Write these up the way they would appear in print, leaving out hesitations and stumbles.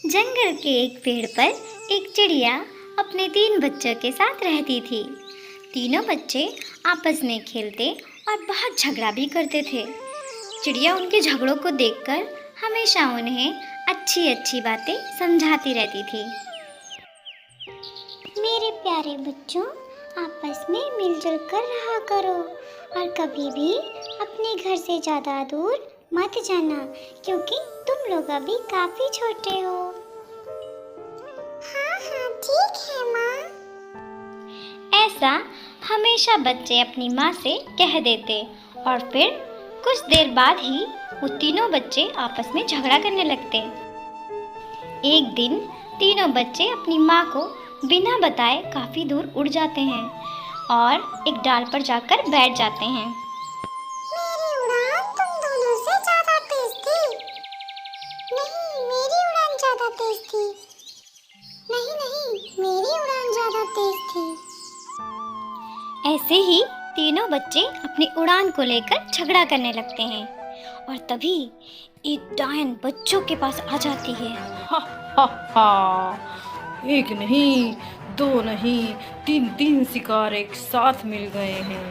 जंगल के एक पेड़ पर एक चिड़िया अपने 3 बच्चों के साथ रहती थी। तीनों बच्चे आपस में खेलते और बहुत झगड़ा भी करते थे। चिड़िया उनके झगड़ों को देखकर हमेशा उन्हें अच्छी अच्छी बातें समझाती रहती थी। मेरे प्यारे बच्चों, आपस में मिलजुल कर रहा करो और कभी भी अपने घर से ज़्यादा दूर मत जाना, क्योंकि तुम लोग अभी काफ़ी छोटे हो। हाँ हाँ ठीक है माँ। ऐसा हमेशा बच्चे अपनी माँ से कह देते और फिर कुछ देर बाद ही वो तीनों बच्चे आपस में झगड़ा करने लगते। एक दिन तीनों बच्चे अपनी माँ को बिना बताए काफ़ी दूर उड़ जाते हैं और एक डाल पर जाकर बैठ जाते हैं। मेरी उड़ान तुम दोनों से ज़्यादा तेज थी। नहीं, मेरी उड़ान ज़्यादा तेज थी। नहीं नहीं, मेरी उड़ान ज़्यादा तेज थी। ऐसे ही तीनों बच्चे अपनी उड़ान को लेकर झगड़ा करने लगते हैं और तभी एक डायन बच्चों के पास आ जाती है। हा हा हा, एक नहीं, 2 नहीं, 3 शिकार एक साथ मिल गए हैं।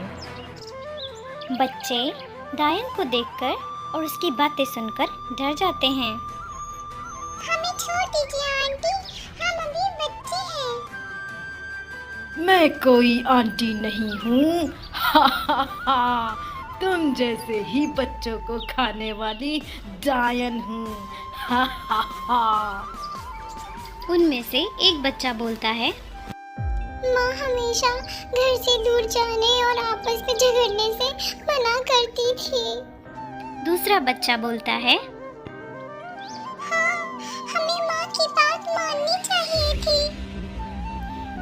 बच्चे डायन को देखकर और उसकी बातें सुनकर डर जाते हैं। हमें छोड़ दीजिए आंटी, हम अभी बच्चे हैं। मैं कोई आंटी नहीं हूँ। हा हा हा, तुम जैसे ही बच्चों को खाने वाली डायन हूँ। हा हा हा। उनमें से एक बच्चा बोलता है, माँ हमेशा घर से दूर जाने और आपस में झगड़ने से मना करती थी। दूसरा बच्चा बोलता है, हाँ, हमें माँ की बात माननी चाहिए थी।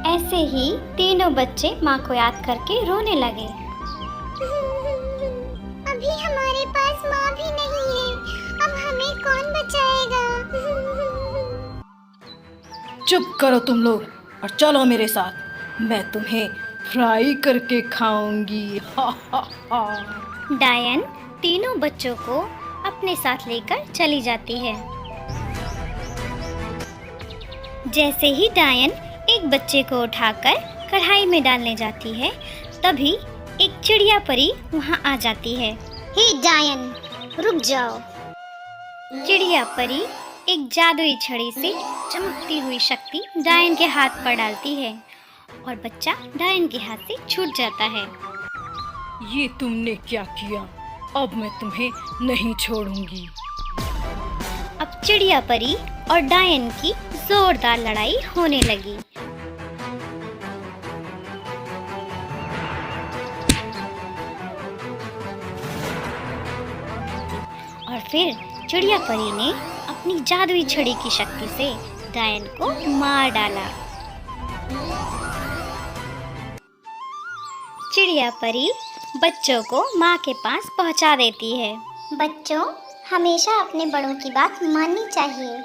ऐसे ही तीनों बच्चे माँ को याद करके रोने लगे। अभी हमारे पास माँ भी नहीं है, अब हमें कौन बचाएगा? चुप करो तुम लोग और चलो मेरे साथ, मैं तुम्हें फ्राई करके खाऊंगी। हा हा हा। डायन तीनों बच्चों को अपने साथ लेकर चली जाती है। जैसे ही डायन एक बच्चे को उठाकर कढ़ाई में डालने जाती है, तभी एक चिड़िया परी वहाँ आ जाती है। हे डायन, रुक जाओ। चिड़िया परी एक जादुई छड़ी से चमकती हुई शक्ति डायन के हाथ पर डालती है और बच्चा डायन के हाथ से छूट जाता है। ये तुमने क्या किया? अब मैं तुम्हें नहीं छोड़ूंगी। अब चिड़िया परी और डायन की जोरदार लड़ाई होने लगी। और फिर चिड़िया परी ने अपनी जादुई छड़ी की शक्ति से डायन को मार डाला। चिड़िया परी बच्चों को माँ के पास पहुँचा देती है। बच्चों, हमेशा अपने बड़ों की बात माननी चाहिए।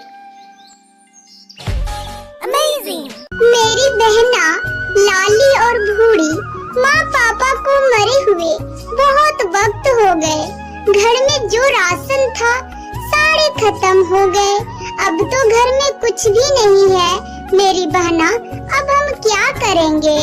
अमेजिंग! मेरी बहना लाली और भूड़ी माँ पापा को मरे हुए बहुत वक्त हो गए। घर में जो राशन था सारे खत्म हो गए। अब तो घर में कुछ भी नहीं है। मेरी बहना, अब हम क्या करेंगे?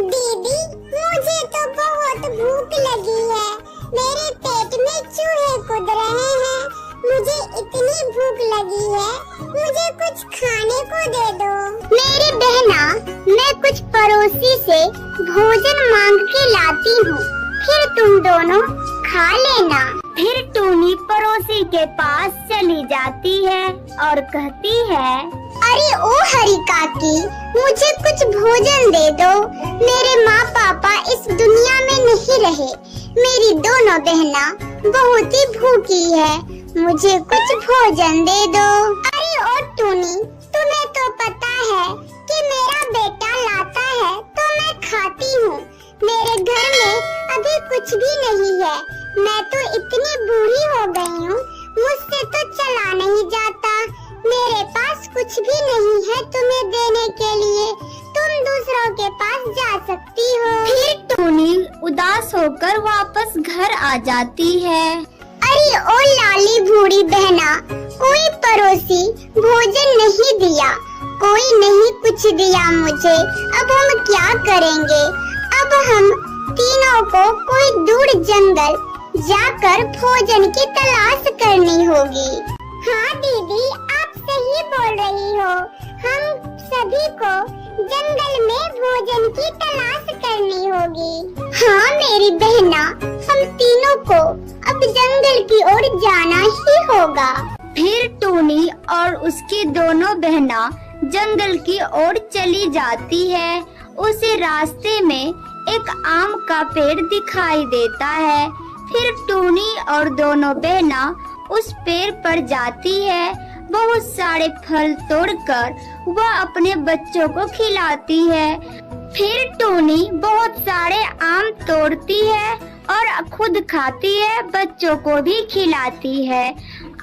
दीदी, मुझे तो बहुत भूख लगी है। मेरे पेट में चूहे कूद रहे हैं। मुझे इतनी भूख लगी है, मुझे कुछ खाने को दे दो। मेरी बहना, मैं कुछ पड़ोसी से भोजन मांग के लाती हूँ, फिर तुम दोनों खा लेना। फिर टूनी पड़ोसी के पास चली जाती है और कहती है, अरे ओ हरी काकी, मुझे कुछ भोजन दे दो। मेरे माँ पापा इस दुनिया में नहीं रहे। मेरी दोनों बहना बहुत ही भूखी है, मुझे कुछ भोजन दे दो। अरे ओ टूनी, तुम्हें तो पता है कि मेरा बेटा लाता है तो मैं खाती हूँ। मेरे घर में अभी कुछ भी नहीं है। मैं तो इतनी बूढ़ी हो गई हूँ, मुझसे तो चला नहीं जाता। मेरे पास कुछ भी नहीं है तुम्हें देने के लिए। तुम दूसरों के पास जा सकती हो। फिर टूनी उदास होकर वापस घर आ जाती है। अरे ओ लाली बूढ़ी बहना, कोई पड़ोसी भोजन नहीं पूछ दिया मुझे, अब हम क्या करेंगे? अब हम तीनों को कोई दूर जंगल जाकर भोजन की तलाश करनी होगी। हाँ दीदी, आप सही बोल रही हो। हम सभी को जंगल में भोजन की तलाश करनी होगी। हाँ मेरी बहना, हम तीनों को अब जंगल की ओर जाना ही होगा। फिर टूनी और उसकी दोनों बहना जंगल की ओर चली जाती है। उसे रास्ते में एक आम का पेड़ दिखाई देता है। फिर टूनी और दोनों बहना उस पेड़ पर जाती है। बहुत सारे फल तोड़कर वह अपने बच्चों को खिलाती है। फिर टूनी बहुत सारे आम तोड़ती है और खुद खाती है, बच्चों को भी खिलाती है।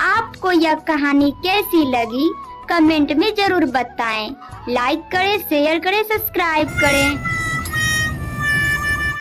आपको यह कहानी कैसी लगी कमेंट में जरूर बताएं। लाइक करें, शेयर करें, सब्सक्राइब करें।